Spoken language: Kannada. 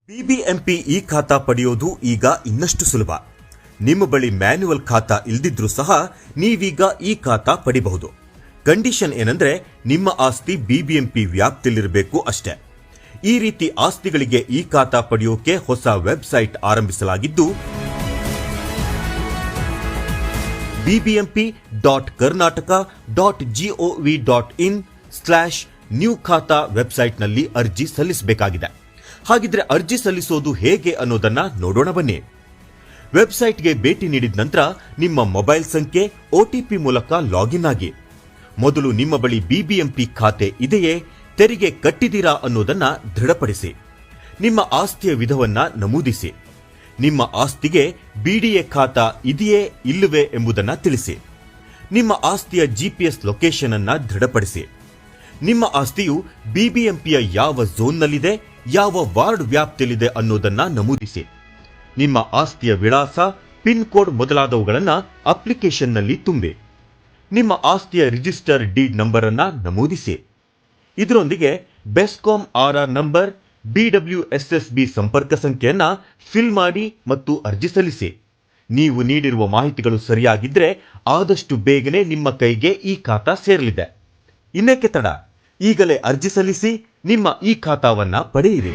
ಬಿಬಿಎಂಪಿ ಇ ಖಾತಾ ಪಡೆಯೋದು ಈಗ ಇನ್ನಷ್ಟು ಸುಲಭ. ನಿಮ್ಮ ಬಳಿ ಮ್ಯಾನ್ಯುವಲ್ ಖಾತಾ ಇಲ್ದಿದ್ರೂ ಸಹ ನೀವೀಗ ಈ ಖಾತಾ ಪಡಿಬಹುದು. ಕಂಡೀಷನ್ ಏನಂದ್ರೆ ನಿಮ್ಮ ಆಸ್ತಿ ಬಿಬಿಎಂಪಿ ವ್ಯಾಪ್ತಿಯಲ್ಲಿರಬೇಕು ಅಷ್ಟೇ. ಈ ರೀತಿ ಆಸ್ತಿಗಳಿಗೆ ಈ ಖಾತಾ ಪಡೆಯೋಕೆ ಹೊಸ ವೆಬ್ಸೈಟ್ ಆರಂಭಿಸಲಾಗಿದ್ದು bbmp.karnataka.gov.in/new ಖಾತಾ ವೆಬ್ಸೈಟ್ನಲ್ಲಿ ಅರ್ಜಿ ಸಲ್ಲಿಸಬೇಕಾಗಿದೆ. ಹಾಗಿದ್ರೆ ಅರ್ಜಿ ಸಲ್ಲಿಸೋದು ಹೇಗೆ ಅನ್ನೋದನ್ನ ನೋಡೋಣ ಬನ್ನಿ. ವೆಬ್ಸೈಟ್ಗೆ ಭೇಟಿ ನೀಡಿದ ನಂತರ ನಿಮ್ಮ ಮೊಬೈಲ್ ಸಂಖ್ಯೆ OTP ಮೂಲಕ ಲಾಗಿನ್ ಆಗಿ. ಮೊದಲು ನಿಮ್ಮ ಬಳಿ ಬಿಬಿಎಂಪಿ ಖಾತೆ ಇದೆಯೇ, ತೆರಿಗೆ ಕಟ್ಟಿದ್ದೀರಾ ಅನ್ನೋದನ್ನ ದೃಢಪಡಿಸಿ. ನಿಮ್ಮ ಆಸ್ತಿಯ ವಿಧವನ್ನ ನಮೂದಿಸಿ. ನಿಮ್ಮ ಆಸ್ತಿಗೆ BDA ಖಾತಾ ಇದೆಯೇ ಇಲ್ಲವೇ ಎಂಬುದನ್ನು ತಿಳಿಸಿ. ನಿಮ್ಮ ಆಸ್ತಿಯ GPS ಲೊಕೇಶನ್ ಅನ್ನ ದೃಢಪಡಿಸಿ. ನಿಮ್ಮ ಆಸ್ತಿಯು ಬಿಬಿಎಂಪಿಯ ಯಾವ ಝೋನ್ನಲ್ಲಿದೆ, ಯಾವ ವಾರ್ಡ್ ವ್ಯಾಪ್ತಿಯಲ್ಲಿದೆ ಅನ್ನೋದನ್ನ ನಮೂದಿಸಿ. ನಿಮ್ಮ ಆಸ್ತಿಯ ವಿಳಾಸ, ಪಿನ್ ಕೋಡ್ ಮೊದಲಾದವುಗಳನ್ನು ಅಪ್ಲಿಕೇಶನ್ನಲ್ಲಿ ತುಂಬಿ. ನಿಮ್ಮ ಆಸ್ತಿಯ ರಿಜಿಸ್ಟರ್ ಡೀಡ್ ನಂಬರ್ ಅನ್ನ ನಮೂದಿಸಿ. ಇದರೊಂದಿಗೆ ಬೆಸ್ಕಾಂ RR ನಂಬರ್, BWSSB ಸಂಪರ್ಕ ಸಂಖ್ಯೆಯನ್ನ ಫಿಲ್ ಮಾಡಿ ಮತ್ತು ಅರ್ಜಿ ಸಲ್ಲಿಸಿ. ನೀವು ನೀಡಿರುವ ಮಾಹಿತಿಗಳು ಸರಿಯಾಗಿದ್ರೆ ಆದಷ್ಟು ಬೇಗನೆ ನಿಮ್ಮ ಕೈಗೆ ಈ ಖಾತಾ ಸೇರಲಿದೆ. ಇನ್ನೇಕೆ ತಡ, ಈಗಲೇ ಅರ್ಜಿ ಸಲ್ಲಿಸಿ, ನಿಮ್ಮ ಈ ಖಾತಾವನ್ನ ಪಡೆಯಿರಿ.